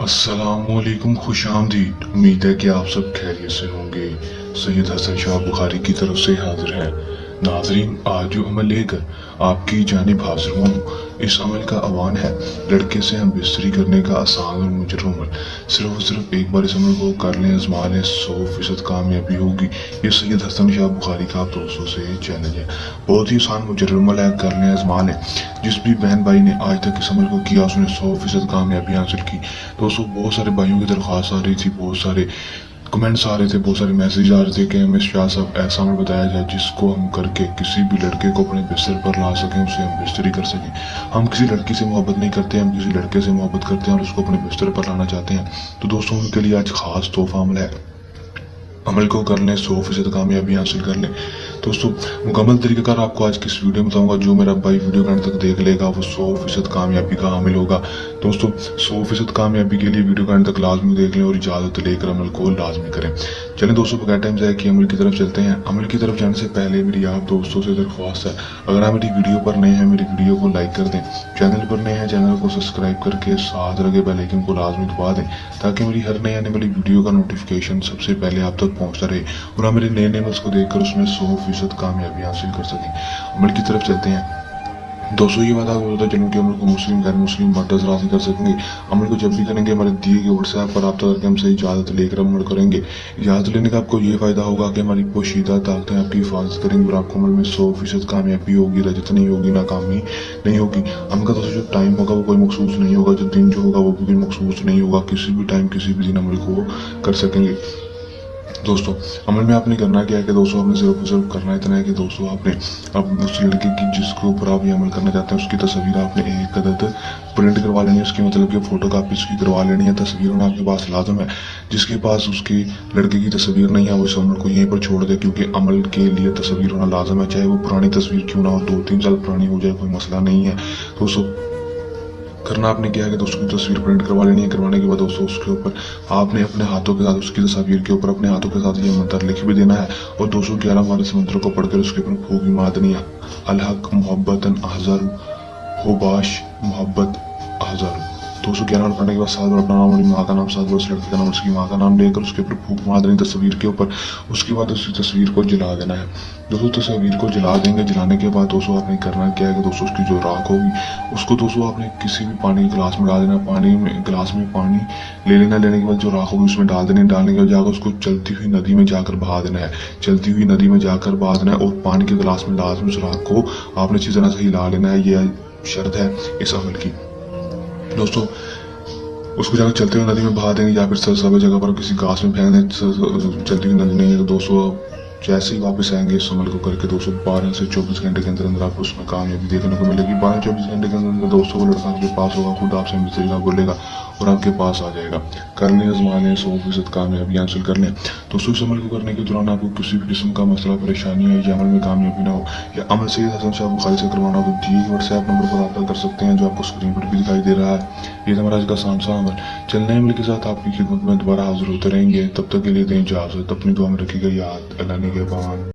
अस्सलामुअलैकुम, खुश आमदीद। उम्मीद है कि आप सब खैरियत से होंगे। सैयद हसन शाह बुखारी की तरफ से हाजिर है। नाजरीन, आज जो अमल लेकर आपकी जानिब हाजिर हूँ, इस अमल का आह्वान है लड़के से हम बिस्तरी करने का आसान और मुजर्रम अमल। सिर्फ और सिर्फ एक बार इस अमल को कर लें, आजमा लें, 100% कामयाबी होगी। ये सैयद हसन शाह बुखारी का आप दोस्तों से चैलेंज है। बहुत ही आसान मुजर्रम अमल है, कर लें, आजमा लें। जिस भी बहन भाई ने आज तक इस अमल को किया, उसने 100% कामयाबी हासिल की। दोस्तों, बहुत सारे भाइयों की दरख्वास्त आ रही थी, बहुत सारे कमेंट्स आ रहे थे, बहुत सारे मैसेज आ रहे थे कि हमें शाह साहब ऐसा अमल बताया जाए जिसको हम करके किसी भी लड़के को अपने बिस्तर पर ला सकें, उसे हम बिस्तरी कर सकें। हम किसी लड़की से मोहब्बत नहीं करते, हम किसी लड़के से मोहब्बत करते हैं और उसको अपने बिस्तर पर लाना चाहते हैं। तो दोस्तों, उनके लिए आज खास तोहफा अमल है। अमल को कर लें, 100% कामयाबी हासिल कर लें। दोस्तों, मुकम्मल तरीक़ाकार आपको आज किस वीडियो में बताऊंगा। जो मेरा भाई वीडियो के अंत तक देख लेगा वो 100% कामयाबी का हामिल होगा। दोस्तों, 100% कामयाबी के लिए वीडियो का अंत तक लाजमी देख लें और इजाज़त लेकर अमल को लाजमी करें। चलें दोस्तों, बगैर टाइम ज़ाया किए अमल की तरफ चलते हैं। अमल की तरफ जाने से पहले मेरी आप दोस्तों से दरख्वास्त है, अगर आप मेरी वीडियो पर नए हैं, मेरी वीडियो को लाइक कर दें। चैनल पर नए हैं, चैनल को सब्सक्राइब करके साथ लगे बेल आइकन को लाजमी दबा दें, ताकि मेरी हर नई आने वाली वीडियो का नोटिफिकेशन सबसे पहले आप तक पहुंचता रहे और आप मेरे नए अमल्स को देखकर उसमें 100% कामयाबी हासिल कर सकें। अमल की तरफ चलते हैं। दोस्तों, ये बात आपको पता चलूँ कि अमल को मुस्लिम गैर मुस्लिम मर्दर्स राजी कर सकेंगे। अमल को जब भी करेंगे, हमारे दिए गए व्हाट्सएप पर रब्ता करके हमसे इजाज़त लेकर अमल करेंगे। इजाज़त लेने का आपको ये फ़ायदा होगा कि हमारी पोशीदा ताकतें आपकी हिफाजत करेंगे और आपको अमल में 100% कामयाबी होगी, रजत नहीं होगी, नाकामी नहीं होगी। अमल का दोस्तों जो टाइम होगा वो कोई मखसूस नहीं होगा, जो दिन जो होगा वो भी कोई मखसूस नहीं होगा। किसी भी टाइम किसी भी दिन अमल को कर सकेंगे। दोस्तों, अमल में आपने करना क्या है कि दोस्तों, आपने सिर्फ करना इतना है कि दोस्तों, आपने अब उस लड़के की जिसके ऊपर आप ये अमल करना चाहते हैं उसकी तस्वीर आपने एक अदद प्रिंट करवा लेनी है। उसकी मतलब कि फ़ोटो कापी उसकी करवा लेनी है। तस्वीर होना आपके पास लाजम है। जिसके पास उसके लड़के की तस्वीर नहीं है वो इस अमल को यहीं पर छोड़ दे, क्योंकि अमल के लिए तस्वीर होना लाजम है। चाहे वो पुरानी तस्वीर क्यों ना हो, 2-3 साल पुरानी हो जाए, कोई मसला नहीं है। दोस्तों, करना आपने क्या है कि दोस्तों की तस्वीर प्रिंट करवा लेनी है। करवाने के बाद दोस्तों उसके ऊपर आपने अपने हाथों के साथ, उसकी तस्वीर के ऊपर अपने हाथों के साथ ये मंत्र लिख भी देना है और 211 बार इस मंत्र को पढ़कर उसके ऊपर फूक भी मार देनी है। अलहक मोहब्बतन अहज़र होबाश मोहब्बत अहज़र। 211 बार पढ़ने के बाद 7 बार अपना नाम और माँ का नाम, 7 बार उस लड़के का नाम, उसकी माँ का नाम लेकर उसके ऊपर फूक मार देनी तस्वीर के ऊपर। उसके बाद उसी तस्वीर को जला देना है। दोस्तों, तस्वीर को जला देंगे। जलाने के बाद दोस्तों आपने करना क्या है कि दोस्तों उसकी जो राख होगी उसको दोस्तों आपने किसी भी पानी के गिलास में डाल देना। गिलास में पानी ले लेना। लेने के बाद जो राख होगी उसमें डाल देनी। डालने के बाद जाकर उसको चलती हुई नदी में जाकर बहा देना है। चलती हुई नदी में जाकर बहा देना है और पानी के गिलास में लाजमी उस राख को आपने अच्छी तरह से हिला लेना है। यह शर्त है इस अमल की। दोस्तों, उसको जाकर चलते हुए नदी में बहा देंगे या फिर सब जगह पर किसी घास में फेंक दें। चलती हुई नदी नहीं है तो दोस्तों जैसे ही वापस आएंगे इस अमल को करके दोस्तों 12 से 24 घंटे के अंदर अंदर आपको उसमें कामयाबी देखने को मिलेगी। 12-24 घंटे के अंदर दोस्तों वो लड़का आपके पास होगा, खुद आपसे मिलेगा, बोलेगा और आपके पास आ जाएगा। कर लें, आजमा लें, 100% कामयाबी हासिल कर लें। दोस्तों, इस अमल को करने के दौरान आपको किसी भी किस्म का मसला परेशानी है या अमल में कामयाबी ना हो या अमल सैयद हसन शाह बुखारी से करवाना हो तो दिए व्हाट्सएप नंबर पर रब्ता कर सकते हैं जो आपको स्क्रीन पर भी दिखाई दे रहा है। ये हमारा आज का आसान सा अमल। चलने अमल के साथ आपकी खिदमत में दोबारा हाजिर होते रहेंगे। तब तक के लिए दें इजाज़त। अपनी दुआ में रखिएगा याद। अल्लाह निगहबान।